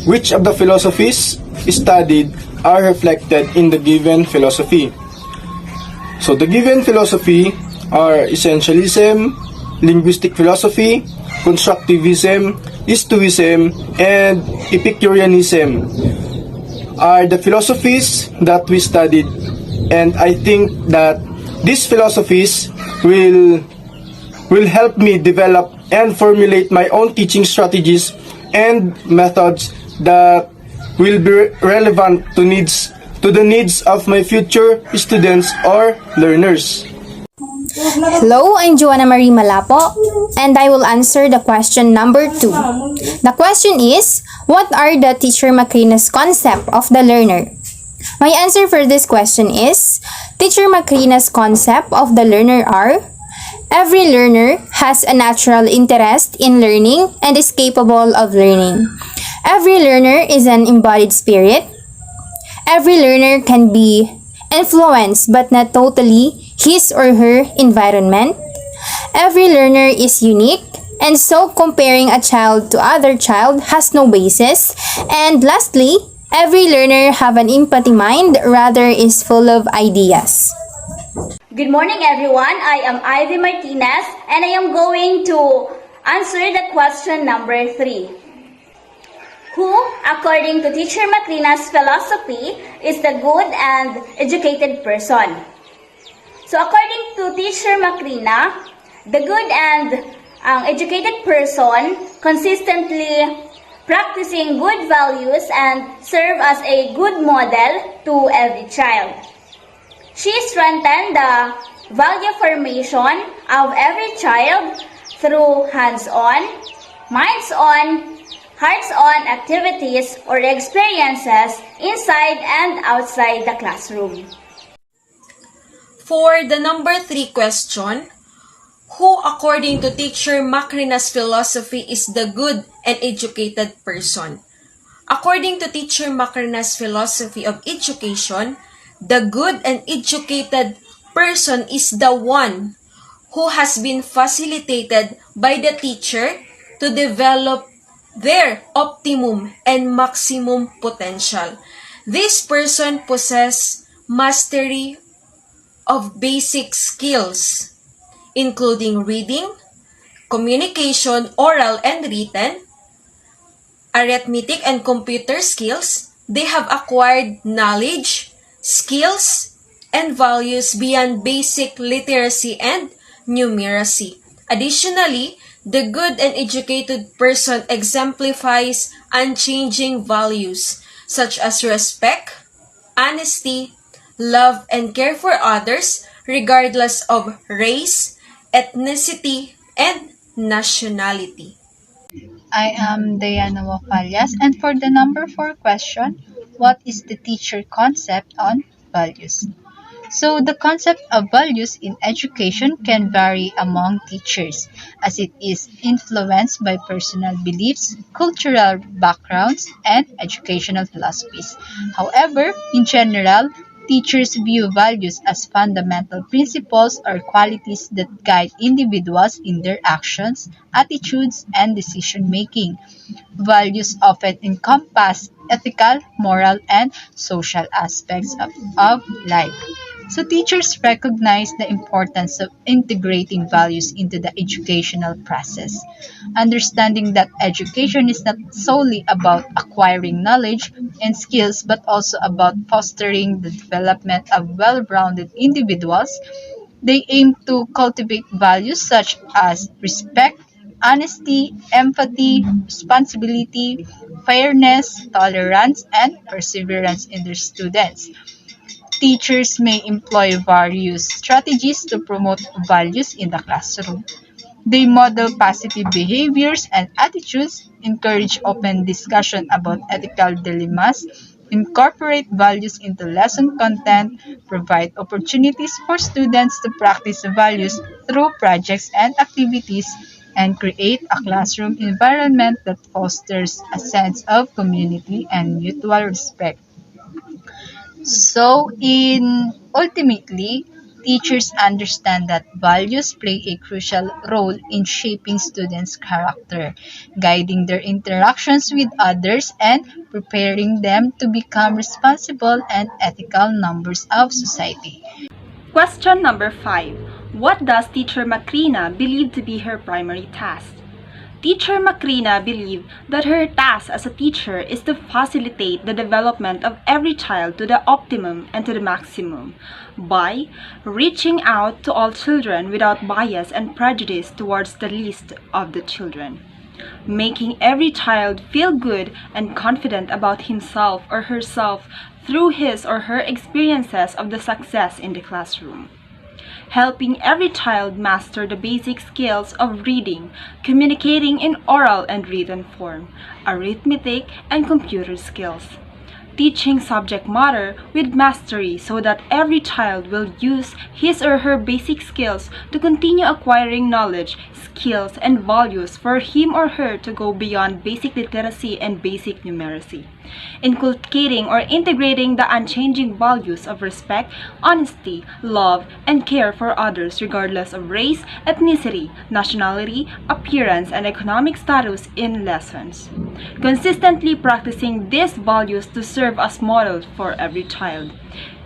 which of the philosophies studied are reflected in the given philosophy. So the given philosophy are essentialism, linguistic philosophy, constructivism, Stoicism, and Epicureanism are the philosophies that we studied, and I think that these philosophies will help me develop and formulate my own teaching strategies and methods that will be relevant to the needs of my future students or learners. Hello, I'm Joanna Marie Malapo, and I will answer the question number 2. The question is, what are the Teacher Macrina's concept of the learner? My answer for this question is, Teacher Macrina's concept of the learner are, every learner has a natural interest in learning and is capable of learning. Every learner is an embodied spirit. Every learner can be influenced but not totally his or her environment. Every learner is unique, and so comparing a child to other child has no basis. And lastly, every learner have an empathy mind, rather is full of ideas. Good morning everyone, I am Ivy Martinez and I am going to answer the question number 3. Who, according to Teacher Macrina's philosophy, is the good and educated person? So according to Teacher Macrina, the good and educated person consistently practicing good values and serve as a good model to every child. She strengthened the value formation of every child through hands-on, minds-on, hearts-on activities or experiences inside and outside the classroom. For the number 3 question, who according to Teacher Macrina's philosophy is the good and educated person? According to Teacher Macrina's philosophy of education, the good and educated person is the one who has been facilitated by the teacher to develop their optimum and maximum potential. This person possesses mastery of basic skills, including reading, communication, oral and written, arithmetic and computer skills. They have acquired knowledge, skills, and values beyond basic literacy and numeracy. Additionally, the good and educated person exemplifies unchanging values such as respect, honesty, love, and care for others regardless of race, ethnicity, and nationality. I am Diana Wafalias, and for the number 4 question, what is the teacher concept on values? So the concept of values in education can vary among teachers as it is influenced by personal beliefs, cultural backgrounds, and educational philosophies. However, in general, teachers view values as fundamental principles or qualities that guide individuals in their actions, attitudes, and decision-making. Values often encompass ethical, moral, and social aspects of life. So teachers recognize the importance of integrating values into the educational process, understanding that education is not solely about acquiring knowledge and skills but also about fostering the development of well-rounded individuals. They aim to cultivate values such as respect, honesty, empathy, responsibility, fairness, tolerance, and perseverance in their students. Teachers may employ various strategies to promote values in the classroom. They model positive behaviors and attitudes, encourage open discussion about ethical dilemmas, incorporate values into lesson content, provide opportunities for students to practice values through projects and activities, and create a classroom environment that fosters a sense of community and mutual respect. So, in ultimately, Teachers understand that values play a crucial role in shaping students' character, guiding their interactions with others, and preparing them to become responsible and ethical members of society. Question number 5. What does Teacher Macrina believe to be her primary task? Teacher Macrina believed that her task as a teacher is to facilitate the development of every child to the optimum and to the maximum by reaching out to all children without bias and prejudice towards the least of the children, making every child feel good and confident about himself or herself through his or her experiences of the success in the classroom, helping every child master the basic skills of reading, communicating in oral and written form, arithmetic, and computer skills, teaching subject matter with mastery so that every child will use his or her basic skills to continue acquiring knowledge, skills, and values for him or her to go beyond basic literacy and basic numeracy, inculcating or integrating the unchanging values of respect, honesty, love, and care for others regardless of race, ethnicity, nationality, appearance, and economic status in lessons. Consistently practicing these values to serve as models for every child.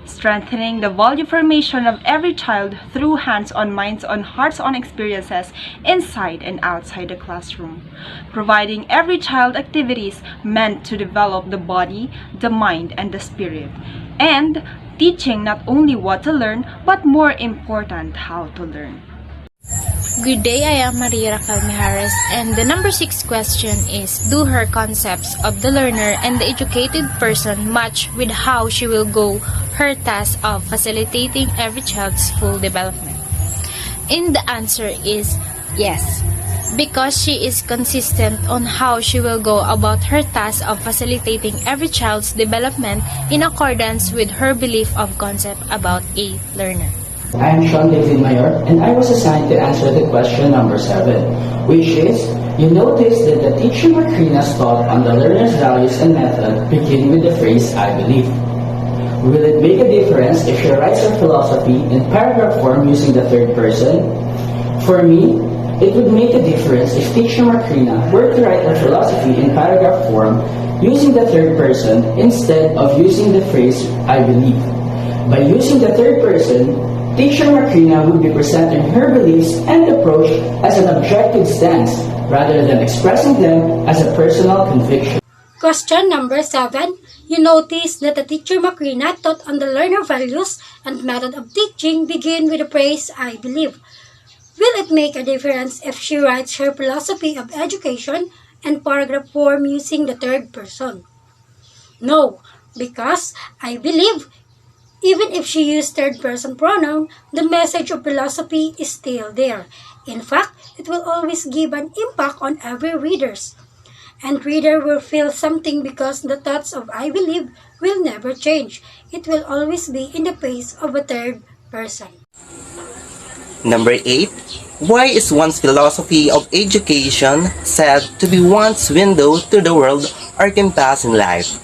Strengthening the value formation of every child through hands-on, minds-on, hearts-on experiences inside and outside the classroom. Providing every child activities meant to develop the body, the mind, and the spirit. And teaching not only what to learn, but more important, how to learn. Good day, I am Maria Raquel Mijares, and the number 6 question is, do her concepts of the learner and the educated person match with how she will go her task of facilitating every child's full development? And the answer is yes, because she is consistent on how she will go about her task of facilitating every child's development in accordance with her belief of concept about a learner. I am Sean David Mayor, and I was assigned to answer the question number 7, which is, you notice that the teacher Macrina's thought on the learner's values and method begin with the phrase, I believe. Will it make a difference if she writes her philosophy in paragraph form using the third person? For me, it would make a difference if teacher Macrina were to write her philosophy in paragraph form using the third person instead of using the phrase, I believe. By using the third person, Teacher Macrina would be presenting her beliefs and approach as an objective stance rather than expressing them as a personal conviction. Question number 7. You notice that the teacher Macrina taught on the learner values and method of teaching begin with the phrase, I believe. Will it make a difference if she writes her philosophy of education in paragraph form using the third person? No, because I believe even if she used third-person pronoun, the message of philosophy is still there. In fact, it will always give an impact on every readers. And reader will feel something because the thoughts of I believe will never change. It will always be in the face of a third person. Number 8. Why is one's philosophy of education said to be one's window to the world or compass in life?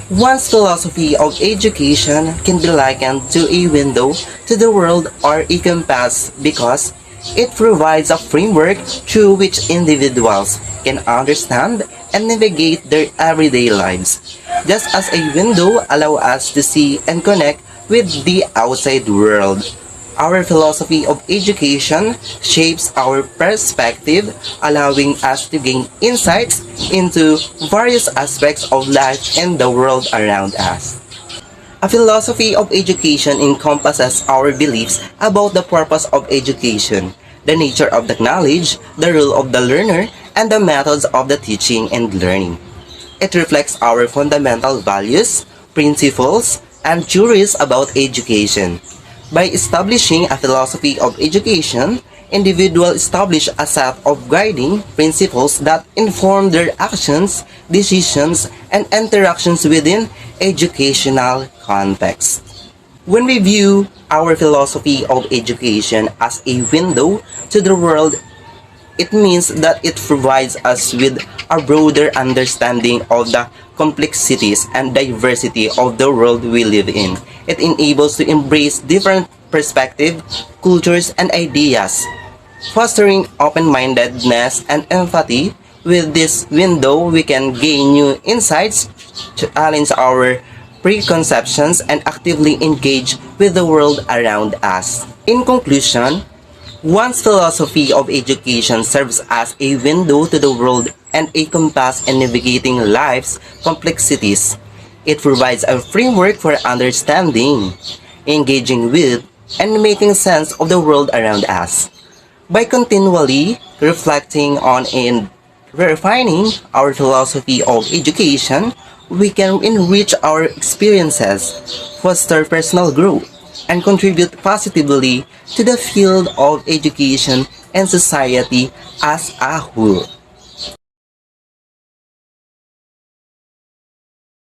One's philosophy of education can be likened to a window to the world or a compass because it provides a framework through which individuals can understand and navigate their everyday lives, just as a window allows us to see and connect with the outside world. Our philosophy of education shapes our perspective, allowing us to gain insights into various aspects of life and the world around us. A philosophy of education encompasses our beliefs about the purpose of education, the nature of the knowledge, the role of the learner, and the methods of the teaching and learning. It reflects our fundamental values, principles, and theories about education. By establishing a philosophy of education, individuals establish a set of guiding principles that inform their actions, decisions, and interactions within educational context. When we view our philosophy of education as a window to the world, it means that it provides us with a broader understanding of the complexities and diversity of the world we live in. It enables to embrace different perspective, cultures, and ideas, fostering open-mindedness and empathy. With this window, we can gain new insights, challenge our preconceptions, and actively engage with the world around us. In conclusion, one's philosophy of education serves as a window to the world and a compass in navigating life's complexities. It provides a framework for understanding, engaging with, and making sense of the world around us. By continually reflecting on and refining our philosophy of education, we can enrich our experiences, foster personal growth, and contribute positively to the field of education and society as a whole.